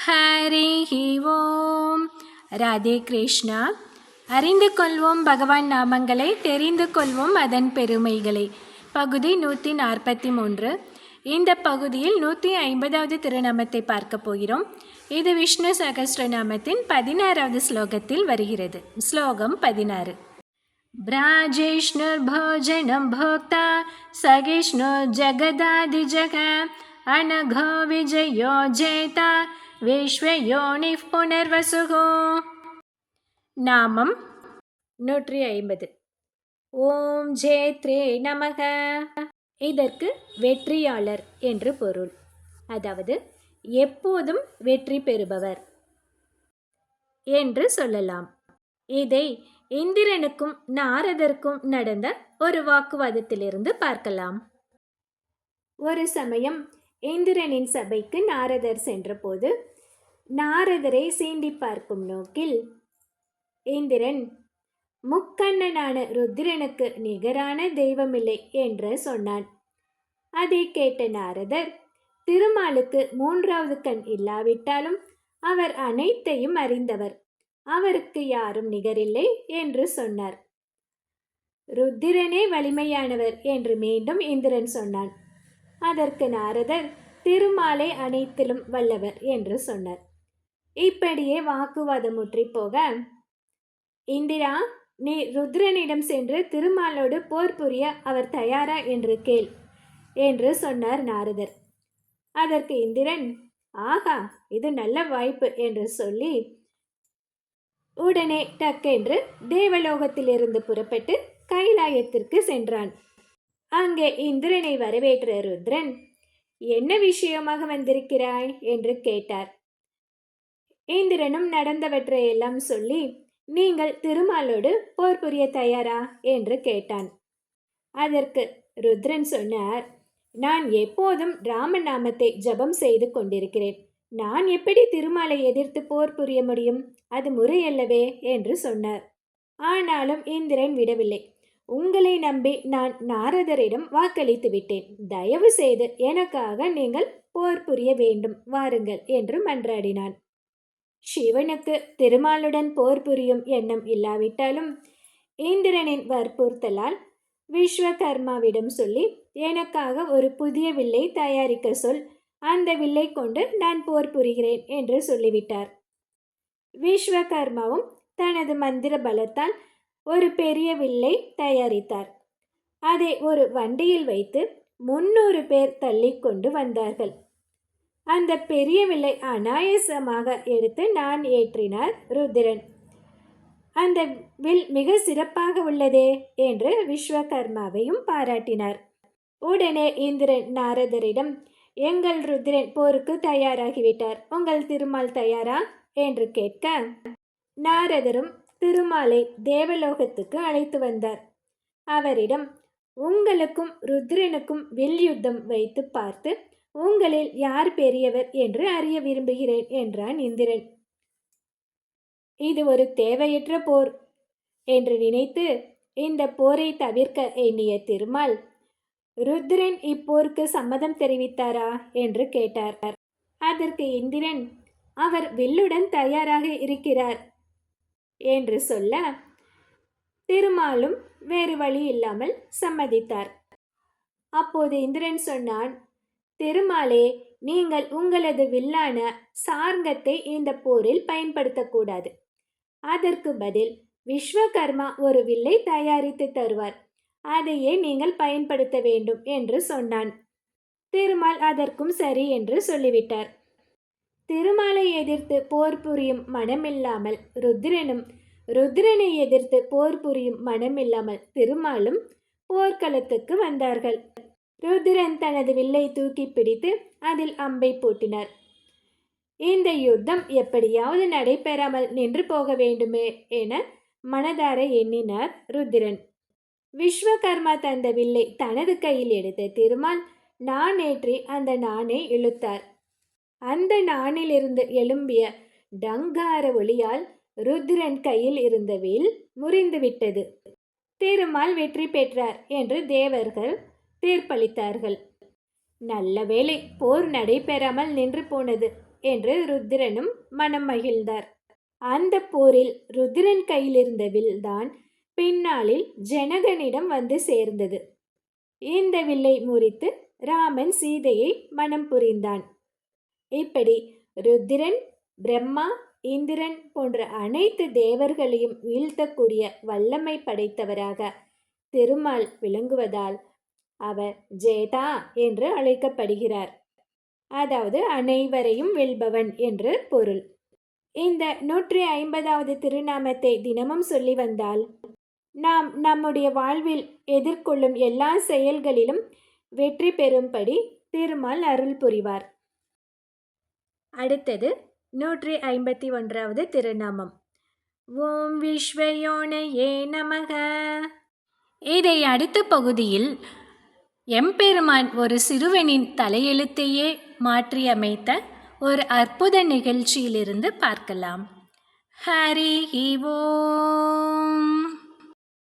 ஹரி ஓம். ராதே கிருஷ்ணா. அறிந்து கொள்வோம் பகவான் நாமங்களை, தெரிந்து கொள்வோம் அதன் பெருமைகளை. பகுதி 143. இந்த பகுதியில் 150வது திருநாமத்தை பார்க்க போகிறோம். இது விஷ்ணு சகஸ்ரநாமத்தின் 16வது ஸ்லோகத்தில் வருகிறது. ஸ்லோகம் 16. பிராஜேஷ்ணுர் போஜனம் போக்தா சகிஷ்ணு ஜகதாதிஜக அனகோ விஜயோ ஜேதா விஸ்வயோனி புனர்வசுகோ. நாமம் 150. ஓம் ஜேத்ரே நமக. இதற்கு வெற்றியாளர் என்று பொருள். அதாவது எப்போதும் வெற்றி பெறுபவர் என்று சொல்லலாம். இதை இந்திரனுக்கும் நாரதருக்கும் நடந்த ஒரு வாக்குவாதத்திலிருந்து பார்க்கலாம். ஒரு சமயம் இந்திரனின் சபைக்கு நாரதர் சென்றபோது நாரதரை சீண்டி பார்க்கும் நோக்கில் இந்திரன், முக்கண்ணனான ருத்திரனுக்கு நிகரான தெய்வமில்லை என்று சொன்னான். அதை கேட்ட நாரதர், திருமாலுக்கு 3வது கண் இல்லாவிட்டாலும் அவர் அனைத்தையும் அறிந்தவர், அவருக்கு யாரும் நிகரில்லை என்று சொன்னார். ருத்திரனே வலிமையானவர் என்று மீண்டும் இந்திரன் சொன்னான். அதற்கு நாரதர், திருமாலை அனைத்திலும் வல்லவர் என்று சொன்னார். இப்படியே வாக்குவாதம் முற்றி போக, இந்திரா, நீ ருத்ரனிடம் சென்று திருமாலோடு போர் புரிய அவர் தயாரா என்று கேள் என்று சொன்னார் நாரதர். அதற்கு இந்திரன், ஆகா, இது நல்ல வாய்ப்பு என்று சொல்லி உடனே டக்கென்று தேவலோகத்திலிருந்து புறப்பட்டு கைலாயத்திற்கு சென்றான். அங்கே இந்திரனை வரவேற்ற ருத்ரன், என்ன விஷயமாக வந்திருக்கிறாய் என்று கேட்டார். இந்திரனும் நடந்தவற்றையெல்லாம் சொல்லி, நீங்கள் திருமாலோடு போர் புரிய தயாரா என்று கேட்டான். அதற்கு ருத்ரன் சொன்னார், நான் எப்போதும் ராமநாமத்தை ஜபம் செய்து கொண்டிருக்கிறேன், நான் எப்படி திருமாலை எதிர்த்து போர் புரிய முடியும்? அது முறையல்லவே என்று சொன்னார். ஆனாலும் இந்திரன் விடவில்லை. உங்களை நம்பி நான் நாரதரிடம் வாக்களித்து விட்டேன், தயவு செய்து எனக்காக நீங்கள் போர் புரிய வேண்டும், வாருங்கள் என்று மன்றாடினான். சிவனுக்கு திருமாலுடன் போர் புரியும் எண்ணம் இல்லாவிட்டாலும் இந்திரனின் வற்புறுத்தலால் விஸ்வகர்மாவிடம் சொல்லி, எனக்காக ஒரு புதிய வில்லை தயாரிக்க சொல், அந்த வில்லை கொண்டு நான் போர் புரிகிறேன் என்று சொல்லிவிட்டார். விஸ்வகர்மாவும் தனது மந்திர பலத்தால் ஒரு பெரிய வில்லை தயாரித்தார். அதை ஒரு வண்டியில் வைத்து 300 பேர் தள்ளி கொண்டு வந்தார்கள். அந்த பெரிய வில்லை அனாயாசமாக எடுத்து நான் ஏற்றினார் ருத்திரன். அந்த வில் மிக சிறப்பாக உள்ளதே என்று விஸ்வகர்மாவையும் பாராட்டினார். உடனே இந்திரன் நாரதரிடம், எங்கள் ருத்திரன் போருக்கு தயாராகிவிட்டார், உங்கள் திருமால் தயாரா என்று கேட்க, நாரதரும் திருமாலை தேவலோகத்துக்கு அழைத்து வந்தார். அவரிடம், உங்களுக்கும் ருத்ரனுக்கும் வில் யுத்தம் வைத்து பார்த்து உங்களில் யார் பெரியவர் என்று அறிய விரும்புகிறேன் என்றான் இந்திரன். இது ஒரு தேவையற்ற போர் என்று நினைத்து இந்த போரை தவிர்க்க எண்ணிய திருமால், ருத்ரன் இப்போருக்கு சம்மதம் தெரிவித்தாரா என்று கேட்டார். அதற்கு இந்திரன், அவர் வில்லுடன் தயாராக இருக்கிறார் என்று சொல்ல, திருமாலும் வேறு வழி இல்லாமல் சம்மதித்தார். அப்போது இந்திரன் சொன்னான், திருமாலே, நீங்கள் உங்களது வில்லான சார்ங்கத்தை இந்த போரில் பயன்படுத்தக்கூடாது. அதற்கு பதில் விஸ்வகர்மா ஒரு வில்லை தயாரித்து தருவார், அதையே நீங்கள் பயன்படுத்த வேண்டும் என்று சொன்னான். திருமால் அதற்கும் சரி என்று சொல்லிவிட்டார். திருமாலை எதிர்த்து போர் புரியும் மனமில்லாமல் ருத்ரனும், ருத்ரனை எதிர்த்து போர் புரியும் மனமில்லாமல் திருமாலும் போர்க்களத்துக்கு வந்தார்கள். ருத்ரன் தனது வில்லை தூக்கி பிடித்து அதில் அம்பை பூட்டினார். இந்த யுத்தம் எப்படியாவது நடைபெறாமல் நின்று போக வேண்டுமே என மனதார எண்ணினார் ருத்ரன். விஸ்வகர்மா தந்த வில்லை தனது கையில் எடுத்த திருமால் நாணேற்றி அந்த நாணை இழுத்தார். அந்த நாணிலிருந்து எழும்பிய டங்கார ஒளியால் ருத்ரன் கையில் இருந்த வில் முறிந்துவிட்டது. திருமால் வெற்றி பெற்றார் என்று தேவர்கள் தீர்ப்பளித்தார்கள். நல்ல வேளை, போர் நடைபெறாமல் நின்று போனது என்று ருத்திரனும் மனம் மகிழ்ந்தார். அந்த போரில் ருத்திரன் கையிலிருந்த வில்தான் பின்னாளில் ஜனகனிடம் வந்து சேர்ந்தது. இந்த வில்லை முறித்து ராமன் சீதையை மனம் புரிந்தான். இப்படி ருத்திரன், பிரம்மா, இந்திரன் போன்ற அனைத்து தேவர்களையும் வீழ்த்தக்கூடிய வல்லமை படைத்தவராக திருமால் விளங்குவதால் அவர் ஜேதா என்று அழைக்கப்படுகிறார். அதாவது அனைவரையும் வெல்பவன் என்று பொருள். இந்த 150வது திருநாமத்தை தினமும் சொல்லி வந்தால் நாம் நம்முடைய வாழ்வில் எதிர்கொள்ளும் எல்லா செயல்களிலும் வெற்றி பெறும்படி திருமால் அருள் புரிவார். அடுத்தது 151வது திருநாமம். ஓம் விஸ்வயோனயே நமக. இதை அடுத்த பகுதியில் எம்பெருமான் ஒரு சிறுவனின் தலையெழுத்தையே மாற்றியமைத்த ஒரு அற்புத நிகழ்ச்சியிலிருந்து பார்க்கலாம். ஹரி ஓம்.